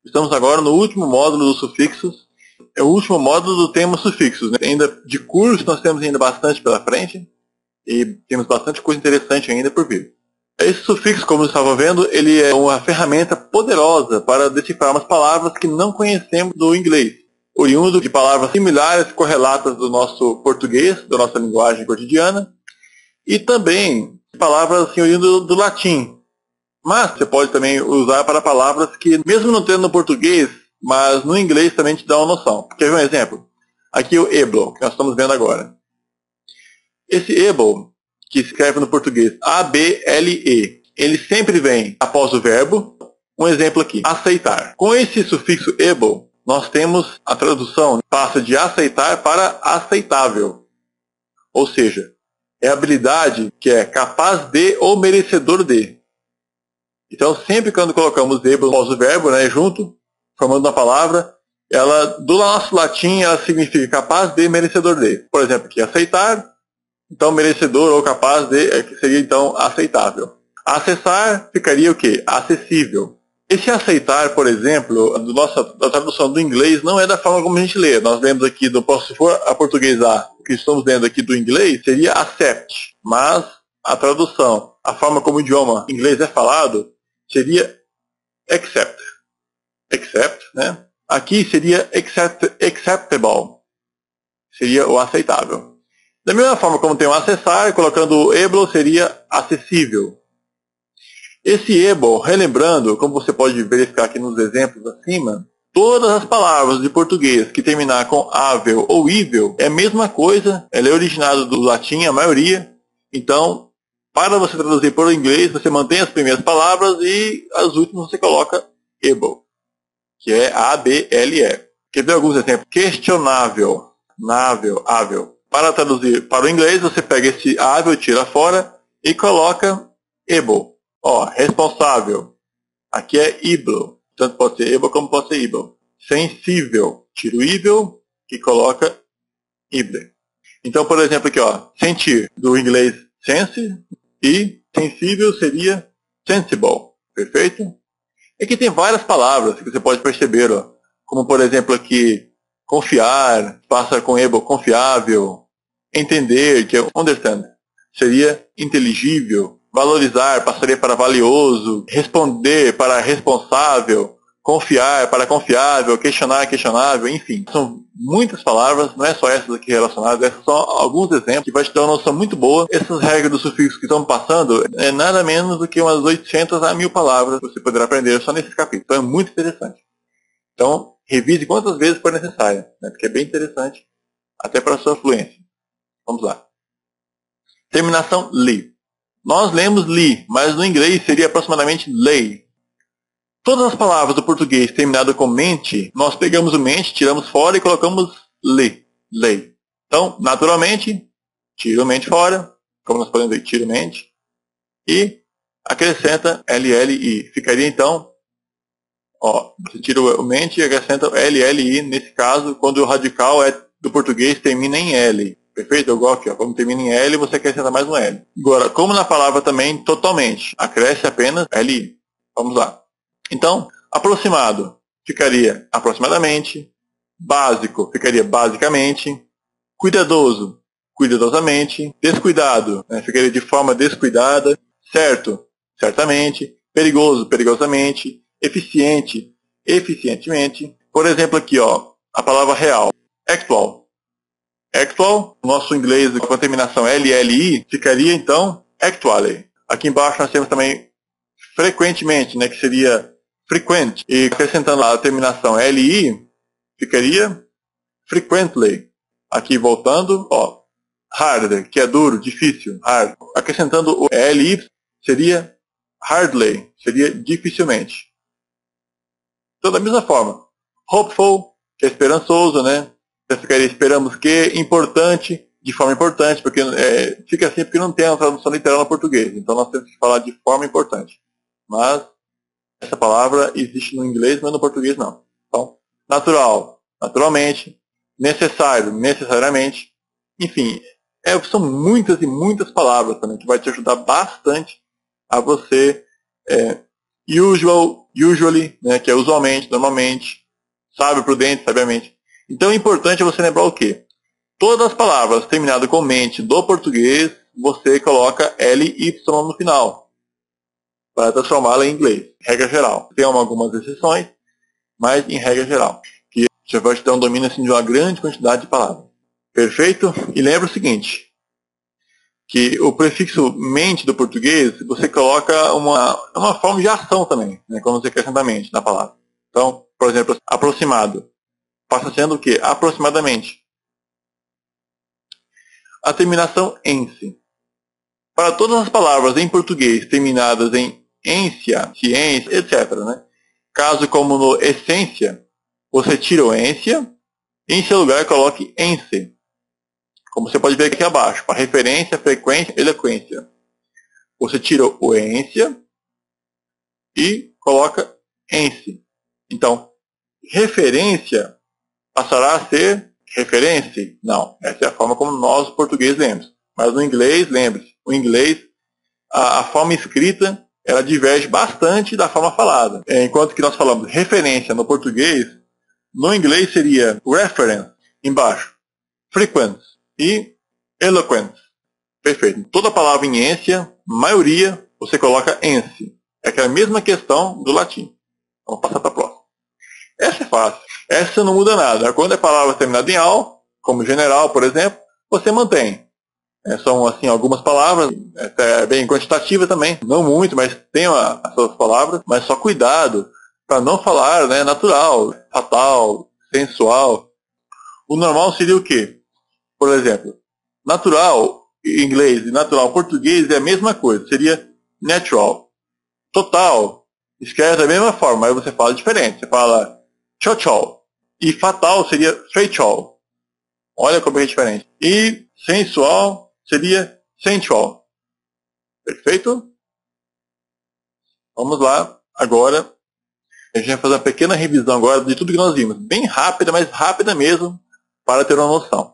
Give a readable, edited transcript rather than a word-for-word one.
Estamos agora no último módulo dos sufixos. É o último módulo do tema sufixos, né? Ainda de curso nós temos ainda bastante pela frente e temos bastante coisa interessante ainda por vir. Esse sufixo, como eu estava vendo, ele é uma ferramenta poderosa para decifrarmos palavras que não conhecemos do inglês, oriundo de palavras similares, correlatas do nosso português, da nossa linguagem cotidiana, e também palavras assim, oriundas do latim. Mas você pode também usar para palavras que, mesmo não tendo no português, mas no inglês também te dá uma noção. Quer ver um exemplo? Aqui o able, que nós estamos vendo agora. Esse able, que escreve no português A-B-L-E, ele sempre vem após o verbo. Um exemplo aqui, aceitar. Com esse sufixo able, nós temos a tradução, passa de aceitar para aceitável. Ou seja, é a habilidade que é capaz de ou merecedor de. Então, sempre quando colocamos able após o verbo, né, junto, formando uma palavra, ela, do nosso latim, ela significa capaz de, merecedor de. Por exemplo, aqui, aceitar, então merecedor ou capaz de, que seria então aceitável. Acessar ficaria o quê? Acessível. Esse aceitar, por exemplo, da tradução do inglês, não é da forma como a gente lê. Nós lemos aqui, se for a portuguesar, o que estamos lendo aqui do inglês, seria accept. Mas a tradução, a forma como o idioma inglês é falado, seria accept. Accept, né? Aqui seria acceptable. Seria o aceitável. Da mesma forma como tem o acessar, colocando o able, seria acessível. Esse able, relembrando, como você pode verificar aqui nos exemplos acima, todas as palavras de português que terminar com ável ou ível é a mesma coisa, ela é originada do latim, a maioria. Então, para você traduzir para o inglês, você mantém as primeiras palavras e as últimas você coloca able, que é A-B-L-E. Quer ver alguns exemplos? Questionável, nável, ável. Para traduzir para o inglês, você pega esse ável, tira fora e coloca able. Ó, responsável. Aqui é able. Tanto pode ser able como pode ser able. Sensível. Tira o evil e coloca able. Então, por exemplo, aqui, ó, sentir, do inglês sense, e sensível seria sensible. Perfeito? Aqui tem várias palavras que você pode perceber, ó, como por exemplo aqui, confiar, passa com able, confiável, entender, que é understand, seria inteligível, valorizar passaria para valioso, responder para responsável, confiar para confiável, questionar, questionável, enfim. São muitas palavras, não é só essas aqui relacionadas, essas são alguns exemplos que vai te dar uma noção muito boa. Essas regras dos sufixos que estão passando é nada menos do que umas 800 a 1000 palavras que você poderá aprender só nesse capítulo. Então é muito interessante. Então, revise quantas vezes for necessário, né, porque é bem interessante, até para a sua fluência. Vamos lá. Terminação li. Nós lemos li, mas no inglês seria aproximadamente lay. Todas as palavras do português terminadas com mente, nós pegamos o mente, tiramos fora e colocamos li, lay. Então, naturalmente, tira o mente fora, como nós podemos ver, tira o mente, e acrescenta LLI. Ficaria então, ó, você tira o mente e acrescenta LLI, nesse caso, quando o radical do português termina em L. Perfeito? Eu gosto aqui, ó. Como termina em L, você acrescenta mais um L. Agora, como na palavra também, totalmente, acresce apenas LI. Vamos lá. Então, aproximado ficaria aproximadamente, básico ficaria basicamente, cuidadoso, cuidadosamente, descuidado, né, ficaria de forma descuidada, certo, certamente, perigoso, perigosamente, eficiente, eficientemente. Por exemplo aqui, ó, a palavra real, actual. Actual, no nosso inglês com a terminação LLI, ficaria então actually. Aqui embaixo nós temos também frequentemente, né, que seria frequent, e acrescentando a terminação LI, ficaria frequently. Aqui voltando, ó, hard, que é duro, difícil, hard. Acrescentando o LI, seria hardly, seria dificilmente. Então, da mesma forma, hopeful, que é esperançoso, né? Então, ficaria esperamos que, importante, de forma importante, porque fica assim porque não tem uma tradução literal no português. Então, nós temos que falar de forma importante. Mas, essa palavra existe no inglês, mas no português não. Então, natural, naturalmente, necessário, necessariamente. Enfim, são muitas e muitas palavras também, que vai te ajudar bastante a você, usual, usually, né, que é usualmente, normalmente, sábio, prudente, sabiamente. Então é importante você lembrar o quê? Todas as palavras terminadas com mente do português, você coloca LY no final, para transformá-la em inglês, regra geral. Tem algumas exceções, mas em regra geral, que já vai te dar um domínio assim, de uma grande quantidade de palavras. Perfeito? E lembra o seguinte, que o prefixo mente do português, você coloca uma forma de ação também, né, quando você acrescenta mente na palavra. Então, por exemplo, aproximado, passa sendo o quê? Aproximadamente. A terminação -se. Para todas as palavras em português terminadas em ência, ciência, etc., né? Caso como no essência, você tira o ência e em seu lugar coloque -se. Como você pode ver aqui abaixo, para referência, frequência, eloquência. Você tira o ência e coloca -se. Então, referência passará a ser referência? Não, essa é a forma como nós, os portugueses, lemos. Mas no inglês, lembre-se, o inglês, a forma escrita, ela diverge bastante da forma falada. Enquanto que nós falamos referência no português, no inglês seria reference, embaixo, frequent e eloquent. Perfeito. Toda palavra em ência, maioria, você coloca -se. É aquela mesma questão do latim. Vamos passar para a próxima. Essa é fácil. Essa não muda nada. Quando é palavra terminada em -al, como general, por exemplo, você mantém. São assim algumas palavras, é bem quantitativa também, não muito, mas tem as suas palavras, mas só cuidado para não falar, né, natural, fatal, sensual. O normal seria o quê? Por exemplo, natural em inglês e natural em português é a mesma coisa, seria natural. Total, escreve da mesma forma, aí você fala diferente, você fala chochol. E fatal seria feichol. Olha como é diferente. E sensual seria sensual. Perfeito? Vamos lá. Agora, a gente vai fazer uma pequena revisão agora de tudo que nós vimos. Bem rápida, mas rápida mesmo, para ter uma noção.